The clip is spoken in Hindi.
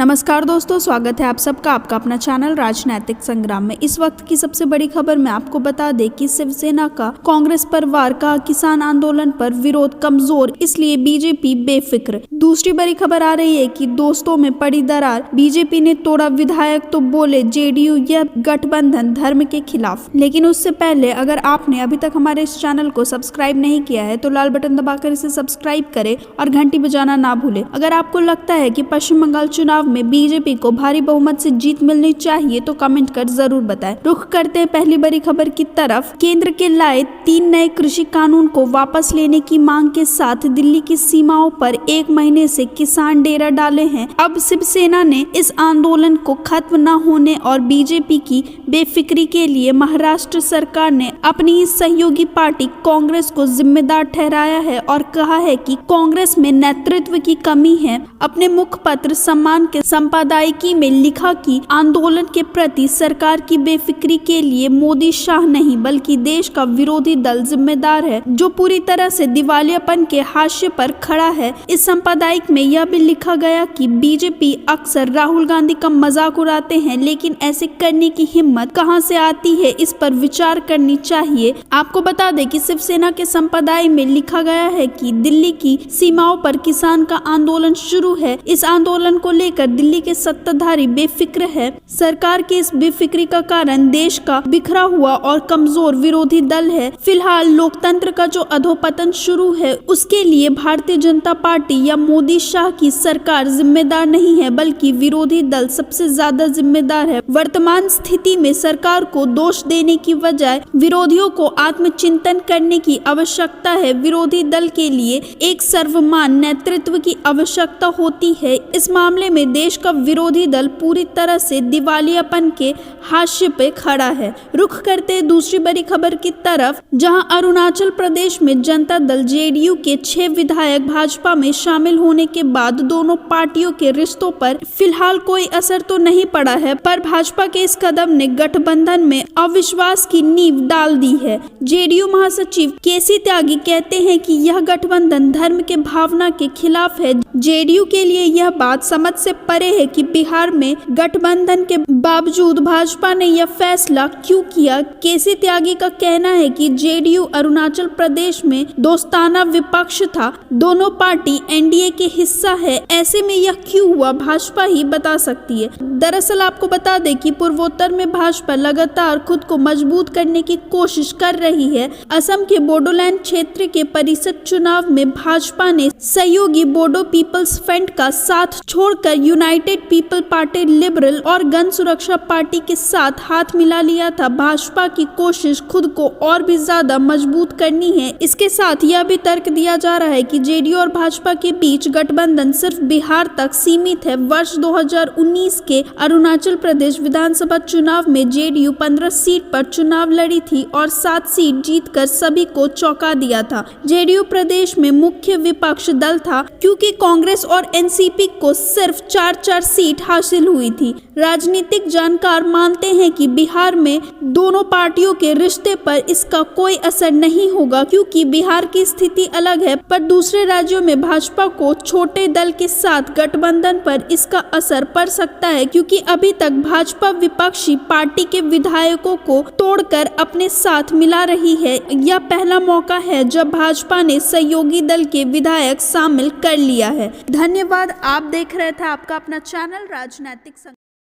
नमस्कार दोस्तों, स्वागत है आप सबका आपका अपना चैनल राजनीतिक संग्राम में। इस वक्त की सबसे बड़ी खबर में आपको बता दें कि शिवसेना का कांग्रेस पर वार का किसान आंदोलन पर विरोध कमजोर, इसलिए बीजेपी बेफिक्र। दूसरी बड़ी खबर आ रही है कि दोस्तों में पड़ी दरार, बीजेपी ने तोड़ा विधायक तो बोले जेडीयू यह गठबंधन धर्म के खिलाफ। लेकिन उससे पहले अगर आपने अभी तक हमारे इस चैनल को सब्सक्राइब नहीं किया है तो लाल बटन दबाकर इसे सब्सक्राइब करें और घंटी बजाना ना भूले। अगर आपको लगता है कि पश्चिम बंगाल चुनाव में बीजेपी को भारी बहुमत से जीत मिलनी चाहिए तो कमेंट कर जरूर बताएं। रुख करते हैं पहली बड़ी खबर की तरफ। केंद्र के लाए 3 नए कृषि कानून को वापस लेने की मांग के साथ दिल्ली की सीमाओं पर 1 महीने से किसान डेरा डाले हैं। अब शिवसेना ने इस आंदोलन को खत्म न होने और बीजेपी की बेफिक्री के लिए महाराष्ट्र सरकार ने अपनी ही सहयोगी पार्टी कांग्रेस को जिम्मेदार ठहराया है और कहा है कि कांग्रेस में नेतृत्व की कमी है। अपने मुखपत्र सम्मान के संपादकीय में लिखा कि आंदोलन के प्रति सरकार की बेफिक्री के लिए मोदी शाह नहीं बल्कि देश का विरोधी दल जिम्मेदार है, जो पूरी तरह से दिवालियापन के हाशिए पर खड़ा है। इस संपादकीय में यह भी लिखा गया कि बीजेपी अक्सर राहुल गांधी का मजाक उड़ाते हैं, लेकिन ऐसे करने की हिम्मत कहां से आती है, इस पर विचार करनी चाहिए। आपको बता दें कि शिवसेना के संपादकीय में लिखा गया है कि दिल्ली की सीमाओं पर किसान का आंदोलन शुरू है। इस आंदोलन को लेकर दिल्ली के सत्ताधारी बेफिक्र है। सरकार की इस बेफिक्री का कारण देश का बिखरा हुआ और कमजोर विरोधी दल है। फिलहाल लोकतंत्र का जो अधोपतन शुरू है उसके लिए भारतीय जनता पार्टी या मोदी शाह की सरकार जिम्मेदार नहीं है बल्कि विरोधी दल सबसे ज्यादा जिम्मेदार है। वर्तमान स्थिति में सरकार को दोष देने की बजाय विरोधियों को आत्मचिंतन करने की आवश्यकता है। विरोधी दल के लिए एक सर्वमान्य नेतृत्व की आवश्यकता होती है। इस मामले में देश का विरोधी दल पूरी तरह से दिवालियापन के हाशिए पे खड़ा है। रुख करते हैं दूसरी बड़ी खबर की तरफ, जहां अरुणाचल प्रदेश में जनता दल जेडीयू के 6 विधायक भाजपा में शामिल होने के बाद दोनों पार्टियों के रिश्तों पर फिलहाल कोई असर तो नहीं पड़ा है, पर भाजपा के इस कदम ने गठबंधन में अविश्वास की नींव डाल दी है। जेडीयू महासचिव केसी त्यागी कहते हैं कि यह गठबंधन धर्म के भावना के खिलाफ है। जेडीयू के लिए यह बात समझ से परे है कि बिहार में गठबंधन के बावजूद भाजपा ने यह फैसला क्यों किया। केसी त्यागी का कहना है कि जेडीयू अरुणाचल प्रदेश में दोस्ताना विपक्ष था, दोनों पार्टी एनडीए के हिस्सा है, ऐसे में यह क्यों हुआ भाजपा ही बता सकती है। दरअसल आपको बता दें कि पूर्वोत्तर में भाजपा लगातार खुद को मजबूत करने की कोशिश कर रही है। असम के बोडोलैंड क्षेत्र के परिषद चुनाव में भाजपा ने सहयोगी बोडो पीपल्स फ्रंट का साथ छोड़कर यूनाइटेड पीपल पार्टी लिबरल और गण सुरक्षा पार्टी के साथ हाथ मिला लिया था। भाजपा की कोशिश खुद को और भी ज्यादा मजबूत करनी है। इसके साथ यह भी तर्क दिया जा रहा है कि जेडीयू और भाजपा के बीच गठबंधन सिर्फ बिहार तक सीमित है। वर्ष 2019 के अरुणाचल प्रदेश विधानसभा चुनाव में जेडीयू 15 सीट पर चुनाव लड़ी थी और 7 सीट जीतकर सभी को चौंका दिया था। जेडीयू प्रदेश में मुख्य विपक्ष दल था क्योंकि कांग्रेस और एनसीपी को सिर्फ 4 सीट हासिल हुई थी। राजनीतिक जानकार मानते हैं कि बिहार में दोनों पार्टियों के रिश्ते पर इसका कोई असर नहीं होगा क्योंकि बिहार की स्थिति अलग है, पर दूसरे राज्यों में भाजपा को छोटे दल के साथ गठबंधन पर इसका असर पड़ सकता है क्योंकि अभी तक भाजपा विपक्षी पार्टी के विधायकों को तोड़कर अपने साथ मिला रही है। यह पहला मौका है जब भाजपा ने सहयोगी दल के विधायक शामिल कर लिया है। धन्यवाद। आप देख रहे थे आपका अपना चैनल राजनीतिक